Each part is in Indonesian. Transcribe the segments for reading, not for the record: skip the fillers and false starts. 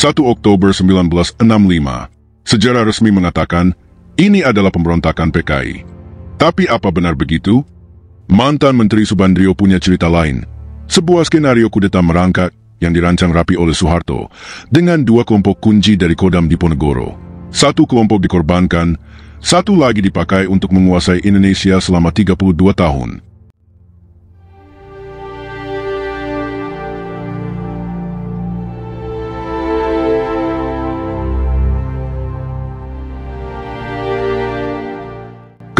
1 Oktober 1965, sejarah resmi mengatakan ini adalah pemberontakan PKI. Tapi apa benar begitu? Mantan Menteri Subandrio punya cerita lain. Sebuah skenario kudeta merangkak yang dirancang rapi oleh Soeharto dengan dua kelompok kunci dari Kodam Diponegoro. Satu kelompok dikorbankan, satu lagi dipakai untuk menguasai Indonesia selama 32 tahun.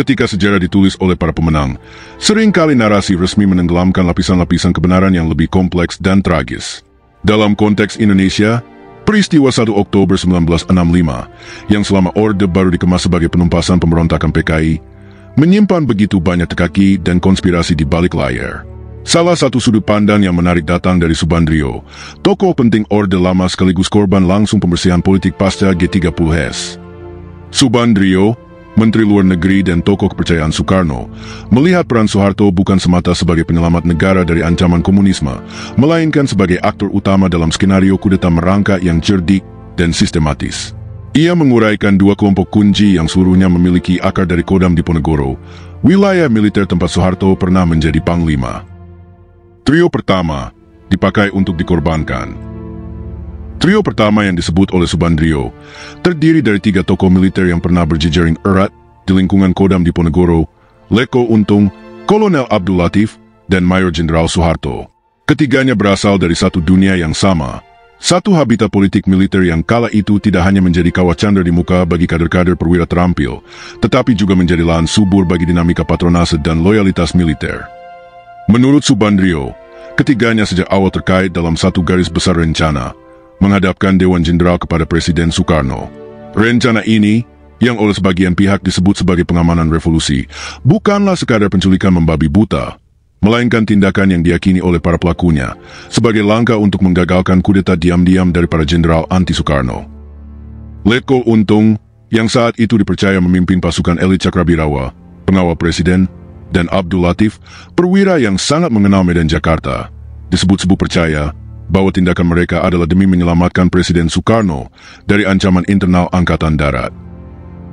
Ketika sejarah ditulis oleh para pemenang, seringkali narasi resmi menenggelamkan lapisan-lapisan kebenaran yang lebih kompleks dan tragis. Dalam konteks Indonesia, peristiwa 1 Oktober 1965, yang selama Orde Baru dikemas sebagai penumpasan pemberontakan PKI, menyimpan begitu banyak teka-teki dan konspirasi di balik layar. Salah satu sudut pandang yang menarik datang dari Subandrio, tokoh penting Orde Lama sekaligus korban langsung pembersihan politik pasca G30S. Subandrio, Menteri Luar Negeri dan tokoh kepercayaan Soekarno, melihat peran Soeharto bukan semata sebagai penyelamat negara dari ancaman komunisme, melainkan sebagai aktor utama dalam skenario kudeta merangkak yang cerdik dan sistematis. Ia menguraikan dua kelompok kunci yang seluruhnya memiliki akar dari Kodam Diponegoro, wilayah militer tempat Soeharto pernah menjadi panglima. Trio pertama dipakai untuk dikorbankan. Trio pertama yang disebut oleh Subandrio terdiri dari tiga tokoh militer yang pernah berjejaring erat di lingkungan Kodam Diponegoro, Letko Untung, Kolonel Abdul Latif, dan Mayor Jenderal Soeharto. Ketiganya berasal dari satu dunia yang sama, satu habitat politik militer yang kala itu tidak hanya menjadi kawah candra di muka bagi kader-kader perwira terampil, tetapi juga menjadi lahan subur bagi dinamika patronase dan loyalitas militer. Menurut Subandrio, ketiganya sejak awal terkait dalam satu garis besar rencana, menghadapkan Dewan Jenderal kepada Presiden Soekarno. Rencana ini, yang oleh sebagian pihak disebut sebagai pengamanan revolusi, bukanlah sekadar penculikan membabi buta, melainkan tindakan yang diyakini oleh para pelakunya sebagai langkah untuk menggagalkan kudeta diam-diam dari para jenderal anti-Soekarno. Letko Untung, yang saat itu dipercaya memimpin pasukan elit Cakrabirawa, pengawal Presiden, dan Abdul Latif, perwira yang sangat mengenal medan Jakarta, disebut-sebut percaya bahwa tindakan mereka adalah demi menyelamatkan Presiden Soekarno dari ancaman internal Angkatan Darat.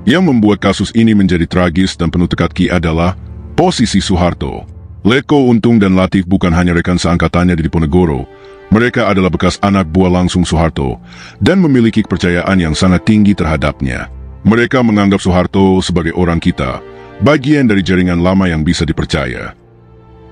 Yang membuat kasus ini menjadi tragis dan penuh teka-teki adalah posisi Soeharto. Letko Untung dan Latif bukan hanya rekan seangkatannya di Diponegoro, mereka adalah bekas anak buah langsung Soeharto dan memiliki kepercayaan yang sangat tinggi terhadapnya. Mereka menganggap Soeharto sebagai orang kita, bagian dari jaringan lama yang bisa dipercaya.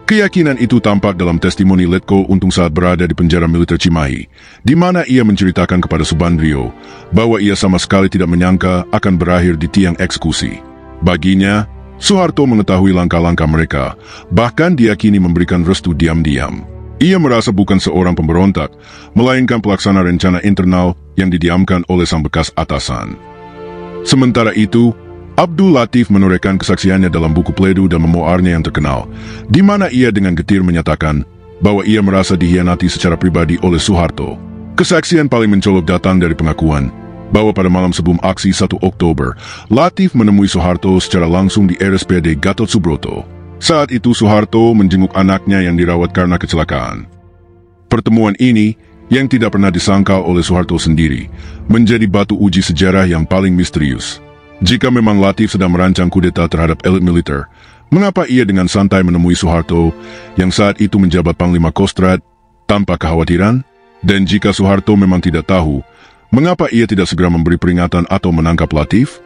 Keyakinan itu tampak dalam testimoni Letko Untung saat berada di penjara militer Cimahi, di mana ia menceritakan kepada Subandrio bahwa ia sama sekali tidak menyangka akan berakhir di tiang eksekusi. Baginya, Soeharto mengetahui langkah-langkah mereka, bahkan diyakini memberikan restu diam-diam. Ia merasa bukan seorang pemberontak, melainkan pelaksana rencana internal yang didiamkan oleh sang bekas atasan. Sementara itu, Abdul Latif menorehkan kesaksiannya dalam buku Pledu dan memoarnya yang terkenal, di mana ia dengan getir menyatakan bahwa ia merasa dihianati secara pribadi oleh Soeharto. Kesaksian paling mencolok datang dari pengakuan bahwa pada malam sebelum aksi 1 Oktober, Latif menemui Soeharto secara langsung di RSPAD Gatot Subroto. Saat itu Soeharto menjenguk anaknya yang dirawat karena kecelakaan. Pertemuan ini, yang tidak pernah disangkal oleh Soeharto sendiri, menjadi batu uji sejarah yang paling misterius. Jika memang Latif sedang merancang kudeta terhadap elit militer, mengapa ia dengan santai menemui Soeharto yang saat itu menjabat Panglima Kostrad tanpa kekhawatiran? Dan jika Soeharto memang tidak tahu, mengapa ia tidak segera memberi peringatan atau menangkap Latif?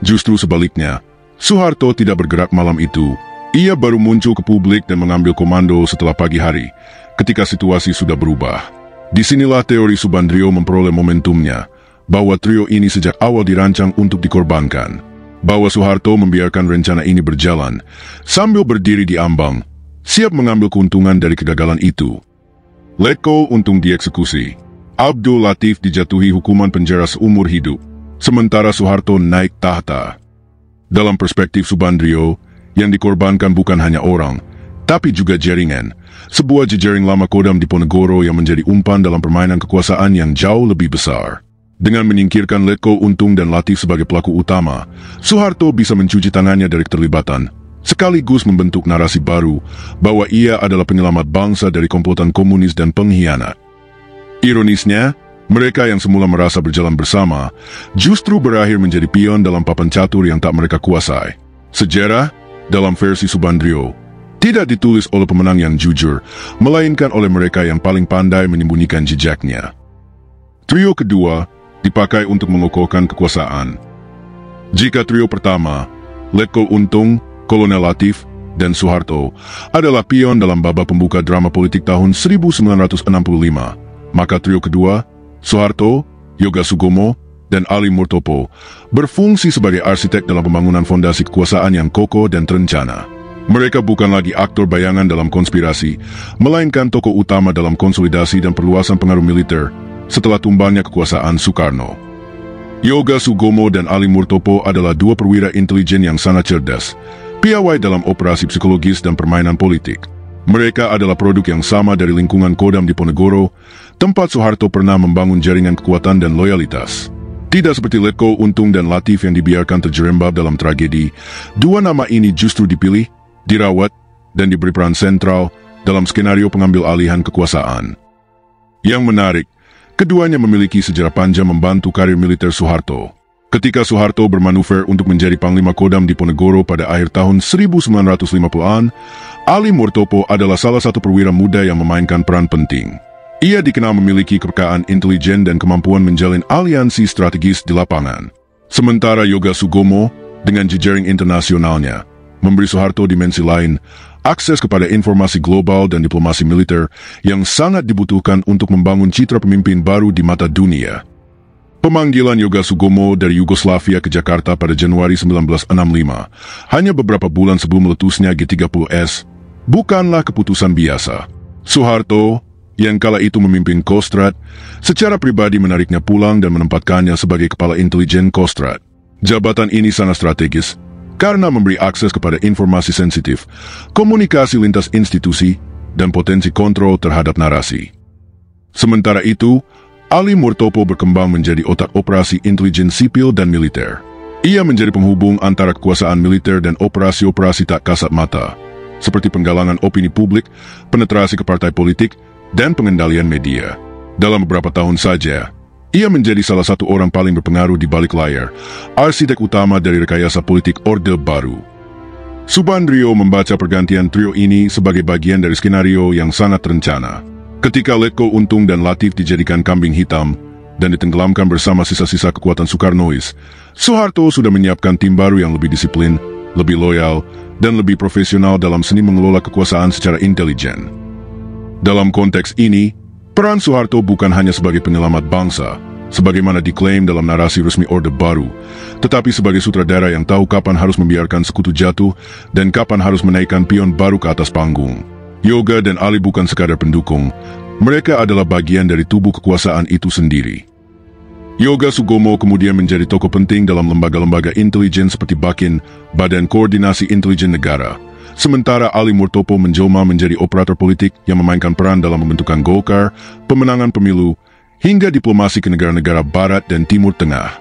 Justru sebaliknya, Soeharto tidak bergerak malam itu. Ia baru muncul ke publik dan mengambil komando setelah pagi hari, ketika situasi sudah berubah. Disinilah teori Subandrio memperoleh momentumnya, bahwa trio ini sejak awal dirancang untuk dikorbankan, bahwa Soeharto membiarkan rencana ini berjalan, sambil berdiri di ambang, siap mengambil keuntungan dari kegagalan itu. Letko Untung dieksekusi, Abdul Latif dijatuhi hukuman penjara seumur hidup, sementara Soeharto naik tahta. Dalam perspektif Subandrio, yang dikorbankan bukan hanya orang, tapi juga jaringan, sebuah jejaring lama Kodam Diponegoro yang menjadi umpan dalam permainan kekuasaan yang jauh lebih besar. Dengan menyingkirkan Letko Untung dan Latif sebagai pelaku utama, Soeharto bisa mencuci tangannya dari keterlibatan, sekaligus membentuk narasi baru bahwa ia adalah penyelamat bangsa dari komplotan komunis dan pengkhianat. Ironisnya, Mereka yang semula merasa berjalan bersama, justru berakhir menjadi pion dalam papan catur yang tak mereka kuasai. Sejarah, dalam versi Subandrio, tidak ditulis oleh pemenang yang jujur, melainkan oleh mereka yang paling pandai menyembunyikan jejaknya. Trio kedua dipakai untuk mengokohkan kekuasaan. Jika trio pertama, Letkol Untung, Kolonel Latif, dan Soeharto, adalah pion dalam babak pembuka drama politik tahun 1965, maka trio kedua, Soeharto, Yoga Sugomo, dan Ali Murtopo, berfungsi sebagai arsitek dalam pembangunan fondasi kekuasaan yang kokoh dan terencana. Mereka bukan lagi aktor bayangan dalam konspirasi, melainkan tokoh utama dalam konsolidasi dan perluasan pengaruh militer setelah tumbangnya kekuasaan Soekarno. Yoga Sugomo dan Ali Murtopo adalah dua perwira intelijen yang sangat cerdas, piawai dalam operasi psikologis dan permainan politik. Mereka adalah produk yang sama dari lingkungan Kodam Diponegoro, tempat Soeharto pernah membangun jaringan kekuatan dan loyalitas. Tidak seperti Letkol Untung dan Latif yang dibiarkan terjerembab dalam tragedi, dua nama ini justru dipilih, dirawat, dan diberi peran sentral dalam skenario pengambil alihan kekuasaan. Yang menarik, keduanya memiliki sejarah panjang membantu karir militer Soeharto. Ketika Soeharto bermanuver untuk menjadi Panglima Kodam Diponegoro pada akhir tahun 1950-an, Ali Murtopo adalah salah satu perwira muda yang memainkan peran penting. Ia dikenal memiliki kepekaan intelijen dan kemampuan menjalin aliansi strategis di lapangan. Sementara Yoga Sugomo, dengan jejaring internasionalnya, memberi Soeharto dimensi lain, akses kepada informasi global dan diplomasi militer yang sangat dibutuhkan untuk membangun citra pemimpin baru di mata dunia. Pemanggilan Yoga Sugomo dari Yugoslavia ke Jakarta pada Januari 1965, hanya beberapa bulan sebelum meletusnya G30S, bukanlah keputusan biasa. Soeharto, yang kala itu memimpin Kostrad, secara pribadi menariknya pulang dan menempatkannya sebagai kepala intelijen Kostrad. Jabatan ini sangat strategis, karena memberi akses kepada informasi sensitif, komunikasi lintas institusi, dan potensi kontrol terhadap narasi. Sementara itu, Ali Murtopo berkembang menjadi otak operasi intelijen sipil dan militer. Ia menjadi penghubung antara kekuasaan militer dan operasi-operasi tak kasat mata, seperti penggalangan opini publik, penetrasi ke partai politik, dan pengendalian media. Dalam beberapa tahun saja, ia menjadi salah satu orang paling berpengaruh di balik layar, arsitek utama dari rekayasa politik Orde Baru. Subandrio membaca pergantian trio ini sebagai bagian dari skenario yang sangat terencana. Ketika Letkol Untung dan Latif dijadikan kambing hitam dan ditenggelamkan bersama sisa-sisa kekuatan Soekarnois, Soeharto sudah menyiapkan tim baru yang lebih disiplin, lebih loyal, dan lebih profesional dalam seni mengelola kekuasaan secara intelijen. Dalam konteks ini, peran Soeharto bukan hanya sebagai penyelamat bangsa, sebagaimana diklaim dalam narasi resmi Orde Baru, tetapi sebagai sutradara yang tahu kapan harus membiarkan sekutu jatuh dan kapan harus menaikkan pion baru ke atas panggung. Yoga dan Ali bukan sekadar pendukung, mereka adalah bagian dari tubuh kekuasaan itu sendiri. Yoga Sugomo kemudian menjadi tokoh penting dalam lembaga-lembaga intelijen seperti BAKIN, Badan Koordinasi Intelijen Negara, sementara Ali Murtopo menjelma menjadi operator politik yang memainkan peran dalam pembentukan Golkar, pemenangan pemilu, hingga diplomasi ke negara-negara Barat dan Timur Tengah.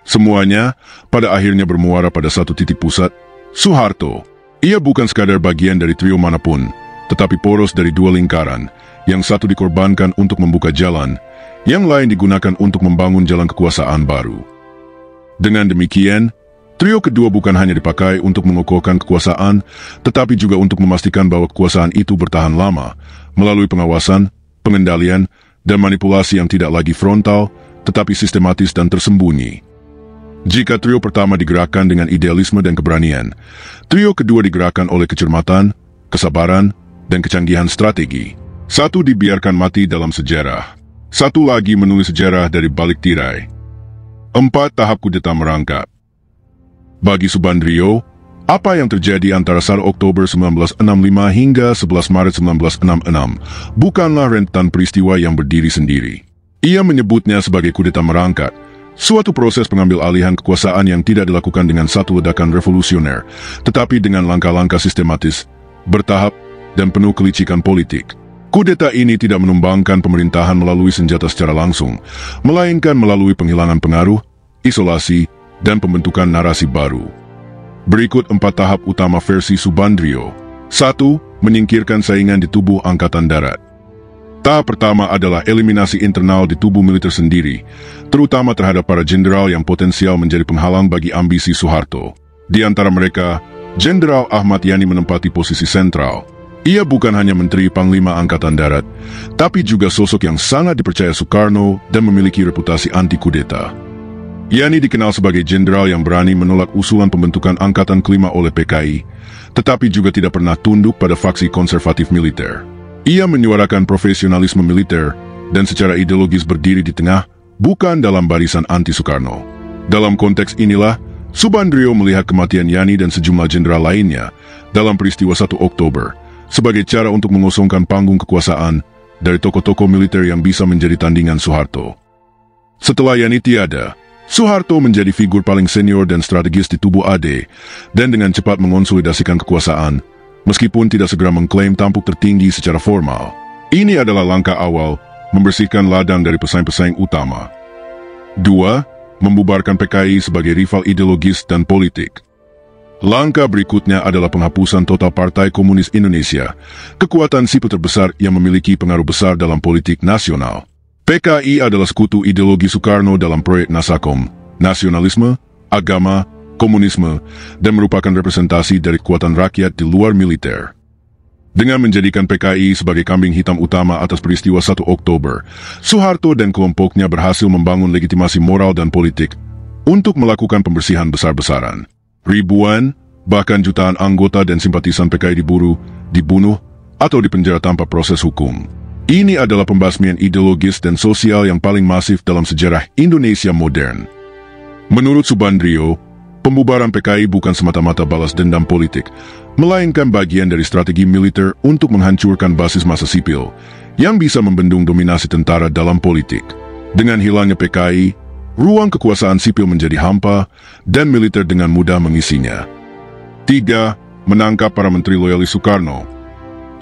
Semuanya pada akhirnya bermuara pada satu titik pusat, Soeharto. Ia bukan sekadar bagian dari trio manapun, tetapi poros dari dua lingkaran, yang satu dikorbankan untuk membuka jalan, yang lain digunakan untuk membangun jalan kekuasaan baru. Dengan demikian, trio kedua bukan hanya dipakai untuk mengokohkan kekuasaan, tetapi juga untuk memastikan bahwa kekuasaan itu bertahan lama, melalui pengawasan, pengendalian, dan manipulasi yang tidak lagi frontal, tetapi sistematis dan tersembunyi. Jika trio pertama digerakkan dengan idealisme dan keberanian, trio kedua digerakkan oleh kecermatan, kesabaran, dan kecanggihan strategi. Satu dibiarkan mati dalam sejarah, satu lagi menulis sejarah dari balik tirai. 4 tahap kudeta merangkap. Bagi Subandrio, apa yang terjadi antara 1 Oktober 1965 hingga 11 Maret 1966 bukanlah rentetan peristiwa yang berdiri sendiri. Ia menyebutnya sebagai kudeta merangkap, suatu proses pengambil alihan kekuasaan yang tidak dilakukan dengan satu ledakan revolusioner, tetapi dengan langkah-langkah sistematis, bertahap, dan penuh kelicikan politik. Kudeta ini tidak menumbangkan pemerintahan melalui senjata secara langsung, melainkan melalui penghilangan pengaruh, isolasi, dan pembentukan narasi baru. Berikut 4 tahap utama versi Subandrio. 1. Menyingkirkan saingan di tubuh Angkatan Darat. Tahap pertama adalah eliminasi internal di tubuh militer sendiri, terutama terhadap para jenderal yang potensial menjadi penghalang bagi ambisi Soeharto. Di antara mereka, Jenderal Ahmad Yani menempati posisi sentral. Ia bukan hanya Menteri Panglima Angkatan Darat, tapi juga sosok yang sangat dipercaya Soekarno dan memiliki reputasi anti-kudeta. Yani dikenal sebagai jenderal yang berani menolak usulan pembentukan Angkatan Kelima oleh PKI, tetapi juga tidak pernah tunduk pada faksi konservatif militer. Ia menyuarakan profesionalisme militer dan secara ideologis berdiri di tengah, bukan dalam barisan anti-Soekarno. Dalam konteks inilah, Subandrio melihat kematian Yani dan sejumlah jenderal lainnya dalam peristiwa 1 Oktober sebagai cara untuk mengosongkan panggung kekuasaan dari tokoh-tokoh militer yang bisa menjadi tandingan Soeharto. Setelah Yani tiada, Soeharto menjadi figur paling senior dan strategis di tubuh AD dan dengan cepat mengonsolidasikan kekuasaan, meskipun tidak segera mengklaim tampuk tertinggi secara formal. Ini adalah langkah awal membersihkan ladang dari pesaing-pesaing utama. 2. Membubarkan PKI sebagai rival ideologis dan politik. Langkah berikutnya adalah penghapusan total Partai Komunis Indonesia, kekuatan sipil terbesar yang memiliki pengaruh besar dalam politik nasional. PKI adalah sekutu ideologi Soekarno dalam proyek Nasakom, nasionalisme, agama, komunisme, dan merupakan representasi dari kekuatan rakyat di luar militer. Dengan menjadikan PKI sebagai kambing hitam utama atas peristiwa 1 Oktober, Soeharto dan kelompoknya berhasil membangun legitimasi moral dan politik untuk melakukan pembersihan besar-besaran. Ribuan, bahkan jutaan anggota dan simpatisan PKI diburu, dibunuh, atau dipenjara tanpa proses hukum. Ini adalah pembasmian ideologis dan sosial yang paling masif dalam sejarah Indonesia modern. Menurut Subandrio, pembubaran PKI bukan semata-mata balas dendam politik, melainkan bagian dari strategi militer untuk menghancurkan basis massa sipil yang bisa membendung dominasi tentara dalam politik. Dengan hilangnya PKI, ruang kekuasaan sipil menjadi hampa dan militer dengan mudah mengisinya. 3. Menangkap para menteri loyalis Soekarno.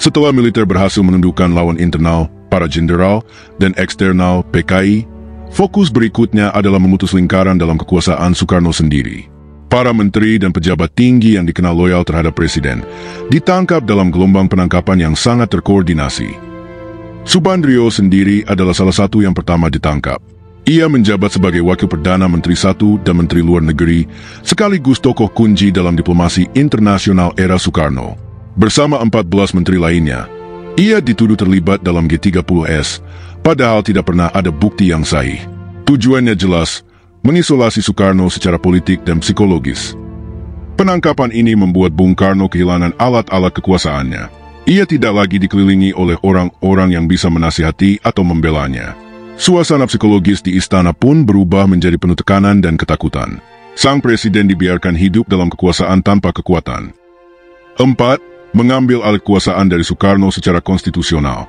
Setelah militer berhasil menundukkan lawan internal, para jenderal, dan eksternal PKI, fokus berikutnya adalah memutus lingkaran dalam kekuasaan Soekarno sendiri. Para menteri dan pejabat tinggi yang dikenal loyal terhadap presiden ditangkap dalam gelombang penangkapan yang sangat terkoordinasi. Subandrio sendiri adalah salah satu yang pertama ditangkap. Ia menjabat sebagai Wakil Perdana Menteri I dan Menteri Luar Negeri, sekaligus tokoh kunci dalam diplomasi internasional era Soekarno. Bersama 14 menteri lainnya, ia dituduh terlibat dalam G30S, padahal tidak pernah ada bukti yang sahih. Tujuannya jelas, mengisolasi Soekarno secara politik dan psikologis. Penangkapan ini membuat Bung Karno kehilangan alat-alat kekuasaannya. Ia tidak lagi dikelilingi oleh orang-orang yang bisa menasihati atau membelanya. Suasana psikologis di istana pun berubah menjadi penuh tekanan dan ketakutan. Sang presiden dibiarkan hidup dalam kekuasaan tanpa kekuatan. 4. Mengambil alih kekuasaan dari Soekarno secara konstitusional.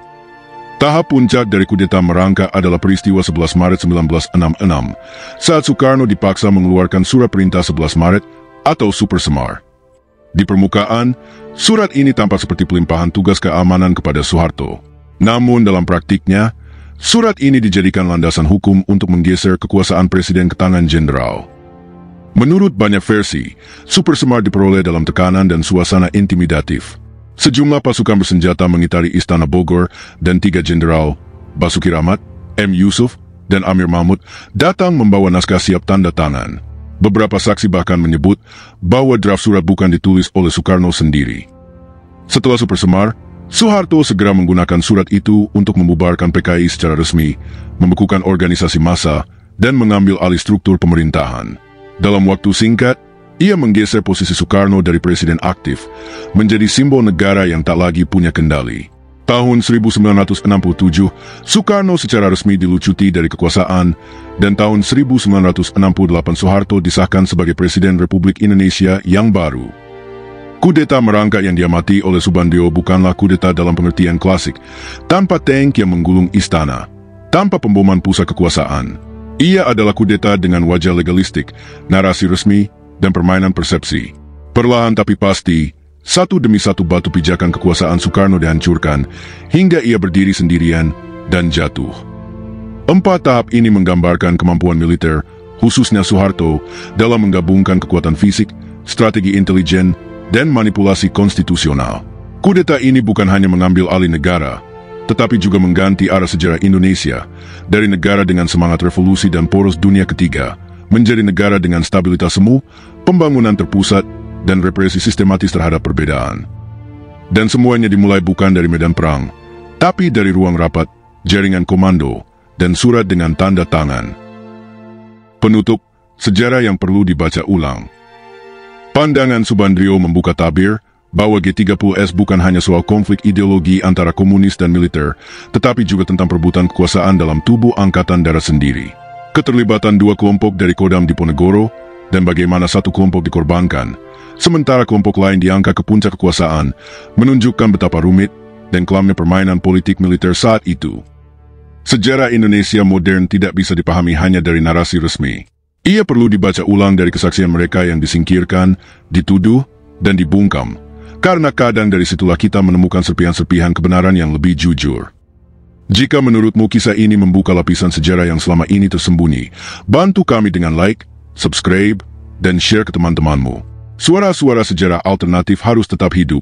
Tahap puncak dari kudeta merangka adalah peristiwa 11 Maret 1966, saat Soekarno dipaksa mengeluarkan Surat Perintah 11 Maret atau Super Semar. Di permukaan, surat ini tampak seperti pelimpahan tugas keamanan kepada Soeharto. Namun dalam praktiknya, surat ini dijadikan landasan hukum untuk menggeser kekuasaan presiden ke tangan jenderal. Menurut banyak versi, Super Semar diperoleh dalam tekanan dan suasana intimidatif. Sejumlah pasukan bersenjata mengitari Istana Bogor dan 3 jenderal, Basuki Rahmat, M. Yusuf, dan Amir Mahmud, datang membawa naskah siap tanda tangan. Beberapa saksi bahkan menyebut bahwa draft surat bukan ditulis oleh Soekarno sendiri. Setelah Super Semar, Soeharto segera menggunakan surat itu untuk membubarkan PKI secara resmi, membekukan organisasi massa, dan mengambil alih struktur pemerintahan. Dalam waktu singkat, ia menggeser posisi Soekarno dari presiden aktif menjadi simbol negara yang tak lagi punya kendali. Tahun 1967, Soekarno secara resmi dilucuti dari kekuasaan, dan tahun 1968 Soeharto disahkan sebagai Presiden Republik Indonesia yang baru. Kudeta merangkak yang diamati oleh Subandrio bukanlah kudeta dalam pengertian klasik, tanpa tank yang menggulung istana, tanpa pemboman pusat kekuasaan. Ia adalah kudeta dengan wajah legalistik, narasi resmi, dan permainan persepsi. Perlahan tapi pasti, satu demi satu batu pijakan kekuasaan Soekarno dihancurkan, hingga ia berdiri sendirian dan jatuh. 4 tahap ini menggambarkan kemampuan militer, khususnya Soeharto, dalam menggabungkan kekuatan fisik, strategi intelijen, dan manipulasi konstitusional. Kudeta ini bukan hanya mengambil alih negara, tetapi juga mengganti arah sejarah Indonesia dari negara dengan semangat revolusi dan poros dunia ketiga menjadi negara dengan stabilitas semu, pembangunan terpusat, dan represi sistematis terhadap perbedaan. Dan semuanya dimulai bukan dari medan perang, tapi dari ruang rapat, jaringan komando, dan surat dengan tanda tangan. Penutup, sejarah yang perlu dibaca ulang. Pandangan Subandrio membuka tabir bahwa G30S bukan hanya soal konflik ideologi antara komunis dan militer, tetapi juga tentang perebutan kekuasaan dalam tubuh Angkatan Darat sendiri. Keterlibatan dua kelompok dari Kodam Diponegoro dan bagaimana satu kelompok dikorbankan, sementara kelompok lain diangkat ke puncak kekuasaan, menunjukkan betapa rumit dan kelamnya permainan politik militer saat itu. Sejarah Indonesia modern tidak bisa dipahami hanya dari narasi resmi. Ia perlu dibaca ulang dari kesaksian mereka yang disingkirkan, dituduh, dan dibungkam, karena kadang dari situlah kita menemukan serpihan-serpihan kebenaran yang lebih jujur. Jika menurutmu kisah ini membuka lapisan sejarah yang selama ini tersembunyi, bantu kami dengan like, subscribe, dan share ke teman-temanmu. Suara-suara sejarah alternatif harus tetap hidup,